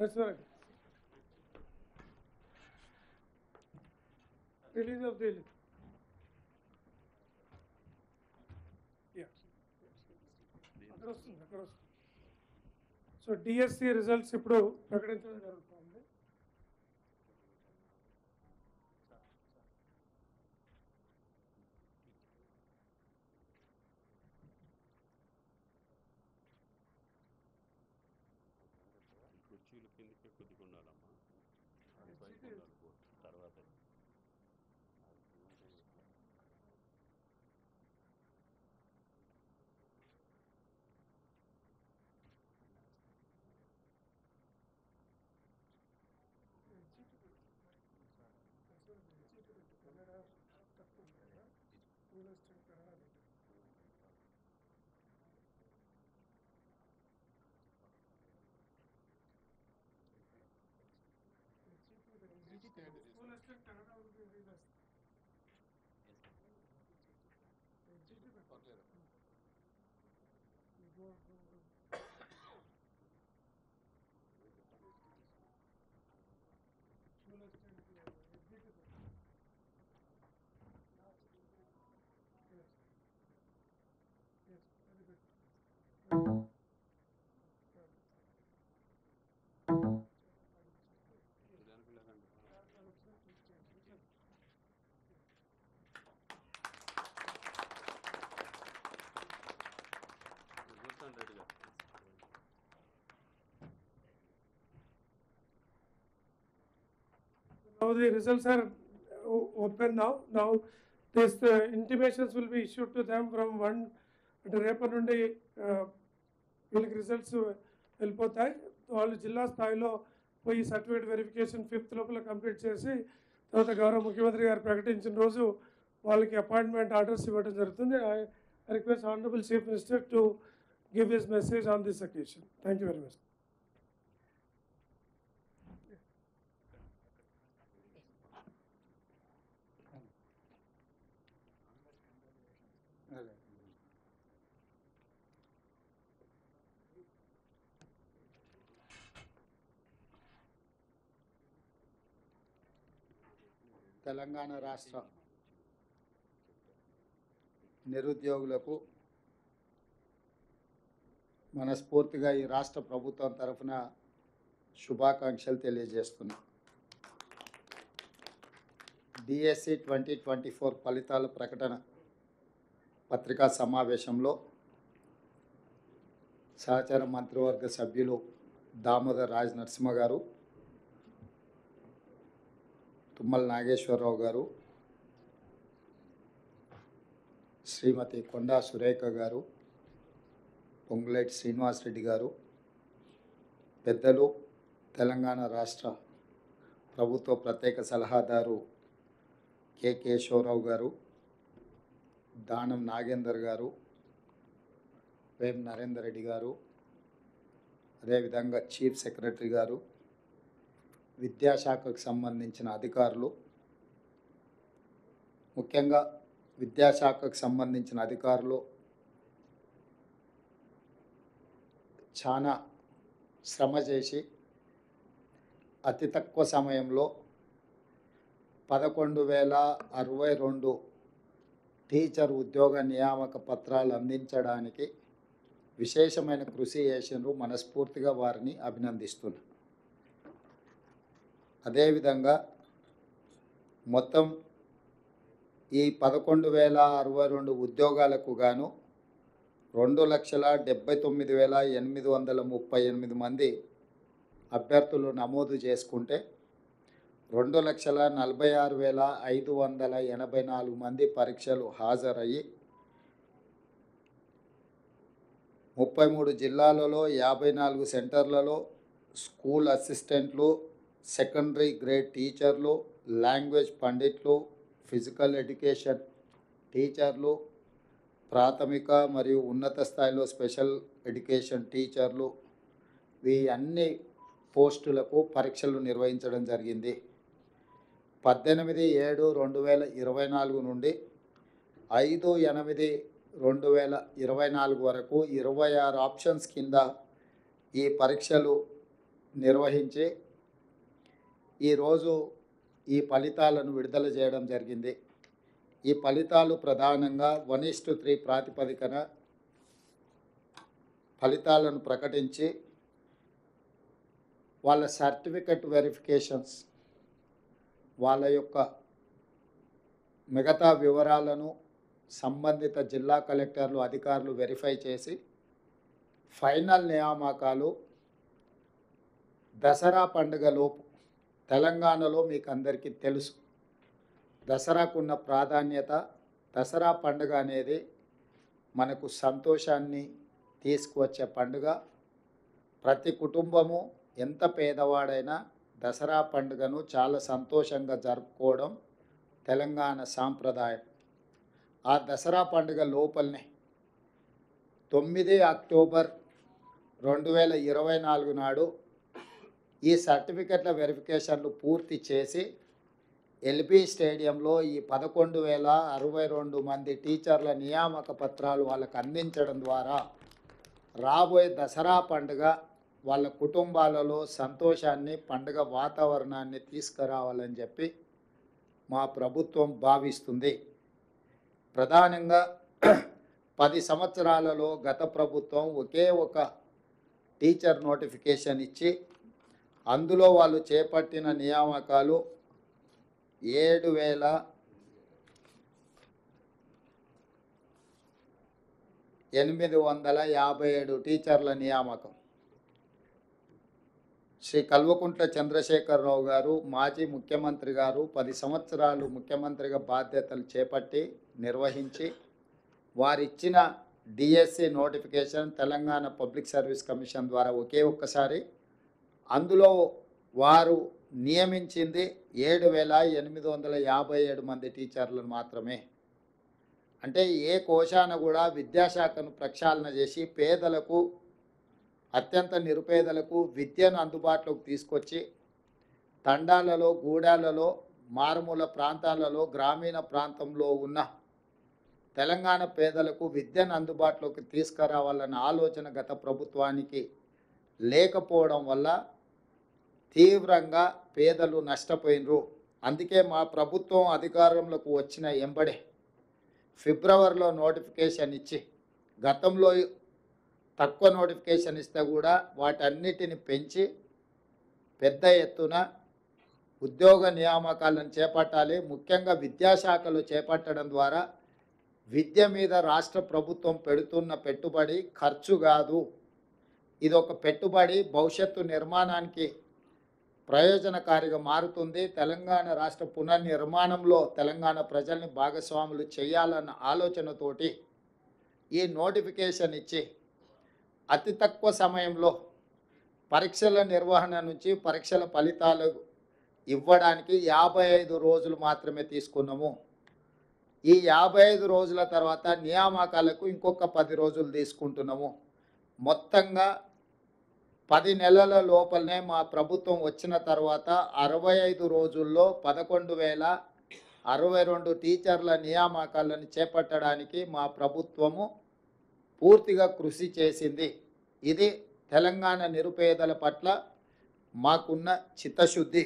That's right. Release of the so DSC results ఇప్పుడు ప్రకటించడం జరుగుతుంది. కుర్చీలు కిందకి కొద్దిగా ఉండాలమ్మా, అది పైకి ఉండాలి తర్వాత. Now the results are open now. Now this intimations will be issued to them from one అంటే రేపటి నుండి వీళ్ళకి రిజల్ట్స్ వెళ్ళిపోతాయి. వాళ్ళు జిల్లా స్థాయిలో పోయి సర్టిఫికేట్ వెరిఫికేషన్ 5th లోపల కంప్లీట్ చేసి తర్వాత గౌరవ ముఖ్యమంత్రి గారు ప్రకటించిన రోజు వాళ్ళకి అపాయింట్మెంట్ ఆర్డర్స్ ఇవ్వడం జరుగుతుంది. I request Honorable Chief Minister to give his message on this occasion. Thank you very much. Telangana రాష్ట్ర నిరుద్యోగులకు మనస్ఫూర్తిగా ఈ రాష్ట్ర ప్రభుత్వం తరఫున శుభాకాంక్షలు తెలియజేస్తున్నా. డిఎస్సి 2024 ఫలితాల ప్రకటన పత్రికా సమావేశంలో సహచార మంత్రివర్గ సభ్యులు దామోదర్ రాజ్ నరసింహ గారు, తుమ్మల నాగేశ్వరరావు గారు, శ్రీమతి కొండా సురేఖ గారు, పొంగులేటి శ్రీనివాసరెడ్డి గారు, పెద్దలు తెలంగాణ రాష్ట్ర ప్రభుత్వ ప్రత్యేక సలహాదారు కె కేశవరావు గారు, దానం నాగేందర్ గారు, వేం నరేందర్ రెడ్డి గారు, అదేవిధంగా చీఫ్ సెక్రటరీ గారు, విద్యాశాఖకు సంబంధించిన అధికారులు, ముఖ్యంగా విద్యాశాఖకు సంబంధించిన అధికారులు చాలా శ్రమ చేసి అతి తక్కువ సమయంలో 11,062 టీచర్ ఉద్యోగ నియామక పత్రాలు అందించడానికి విశేషమైన కృషి చేసినారు. మనస్ఫూర్తిగా వారిని అభినందిస్తున్నారు. అదేవిధంగా మొత్తం ఈ 11,062 ఉద్యోగాలకు గాను 2,79,838 మంది అభ్యర్థులు నమోదు చేసుకుంటే 2,46,584 మంది పరీక్షలు హాజరయ్యి 33 జిల్లాలలో 54 సెంటర్లలో స్కూల్ అసిస్టెంట్లు, సెకండరీ గ్రేడ్ టీచర్లు, లాంగ్వేజ్ పండిట్లు, ఫిజికల్ ఎడ్యుకేషన్ టీచర్లు, ప్రాథమిక మరియు ఉన్నత స్థాయిలో స్పెషల్ ఎడ్యుకేషన్ టీచర్లు, ఈ అన్ని పోస్టులకు పరీక్షలు నిర్వహించడం జరిగింది. 18/7/2024 నుండి 5/8/2024 వరకు 26 ఆప్షన్స్ కింద ఈ పరీక్షలు నిర్వహించి ఈరోజు ఈ ఫలితాలను విడుదల చేయడం జరిగింది. ఈ ఫలితాలు ప్రధానంగా 1:3 ప్రాతిపదికన ఫలితాలను ప్రకటించి వాళ్ళ సర్టిఫికెట్ వెరిఫికేషన్స్, వాళ్ళ యొక్క మిగతా వివరాలను సంబంధిత జిల్లా కలెక్టర్లు అధికారులు వెరిఫై చేసి ఫైనల్ నియామకాలు దసరా పండుగలోపు, తెలంగాణలో మీకు అందరికీ తెలుసు దసరాకున్న ప్రాధాన్యత. దసరా పండుగ అనేది మనకు సంతోషాన్ని తీసుకువచ్చే పండుగ. ప్రతి కుటుంబము ఎంత పేదవాడైనా దసరా పండుగను చాలా సంతోషంగా జరుపుకోవడం తెలంగాణ సాంప్రదాయం. ఆ దసరా పండుగ లోపలనే 9 అక్టోబర్ 2024 నాడు ఈ సర్టిఫికెట్ల వెరిఫికేషన్లు పూర్తి చేసి ఎల్బీ స్టేడియంలో ఈ 11,062 మంది టీచర్ల నియామక పత్రాలు వాళ్ళకు అందించడం ద్వారా రాబోయే దసరా పండుగ వాళ్ళ కుటుంబాలలో సంతోషాన్ని, పండుగ వాతావరణాన్ని తీసుకురావాలని చెప్పి మా ప్రభుత్వం భావిస్తుంది. ప్రధానంగా 10 సంవత్సరాలలో గత ప్రభుత్వం ఒకే ఒక టీచర్ నోటిఫికేషన్ ఇచ్చి అందులో వాళ్ళు చేపట్టిన నియామకాలు 7,857 టీచర్ల నియామకం. శ్రీ కల్వకుంట్ల చంద్రశేఖరరావు గారు మాజీ ముఖ్యమంత్రి గారు 10 సంవత్సరాలు ముఖ్యమంత్రిగా బాధ్యతలు చేపట్టి నిర్వహించి వారిచ్చిన DSC notification Telangana public service commission ద్వారా ఒకే ఒక్కసారి, అందులో వారు నియమించింది 7,857 మంది టీచర్లను మాత్రమే. అంటే ఏ కోశాన కూడా విద్యాశాఖను ప్రక్షాళన చేసి పేదలకు, అత్యంత నిరుపేదలకు విద్యను అందుబాటులోకి తీసుకొచ్చి తండాలలో, గూడాలలో, మారుమూల ప్రాంతాలలో, గ్రామీణ ప్రాంతంలో ఉన్న తెలంగాణ పేదలకు విద్యను అందుబాటులోకి తీసుకురావాలన్న ఆలోచన గత ప్రభుత్వానికి లేకపోవడం వల్ల తీవ్రంగా పేదలు నష్టపోయినరు. అందుకే మా ప్రభుత్వం అధికారంలోకి వచ్చిన ఎంబడే ఫిబ్రవరిలో నోటిఫికేషన్ ఇచ్చి, గతంలో తక్కువ నోటిఫికేషన్ ఇస్తే కూడా వాటన్నిటిని పెంచి పెద్ద ఎత్తున ఉద్యోగ నియామకాలను చేపట్టాలి. ముఖ్యంగా విద్యాశాఖలు చేపట్టడం ద్వారా విద్య మీద రాష్ట్ర ప్రభుత్వం పెడుతున్న పెట్టుబడి ఖర్చు కాదు, ఇది ఒక పెట్టుబడి, భవిష్యత్తు నిర్మాణానికి ప్రయోజనకారిగా మారుతుంది. తెలంగాణ రాష్ట్ర పునర్నిర్మాణంలో తెలంగాణ ప్రజల్ని భాగస్వాములు చేయాలన్న ఆలోచనతోటి ఈ నోటిఫికేషన్ ఇచ్చి అతి తక్కువ సమయంలో పరీక్షల నిర్వహణ నుంచి పరీక్షల ఫలితాలు ఇవ్వడానికి 55 రోజులు మాత్రమే తీసుకున్నాము. ఈ 55 రోజుల తర్వాత నియామకాలకు ఇంకొక 10 రోజులు తీసుకుంటున్నాము. మొత్తంగా 10 నెలల లోపలనే మా ప్రభుత్వం వచ్చిన తర్వాత 65 రోజుల్లో 11,062 టీచర్ల నియామకాలను చేపట్టడానికి మా ప్రభుత్వము పూర్తిగా కృషి చేసింది. ఇది తెలంగాణ నిరుపేదల పట్ల మాకున్న చిత్తశుద్ధి.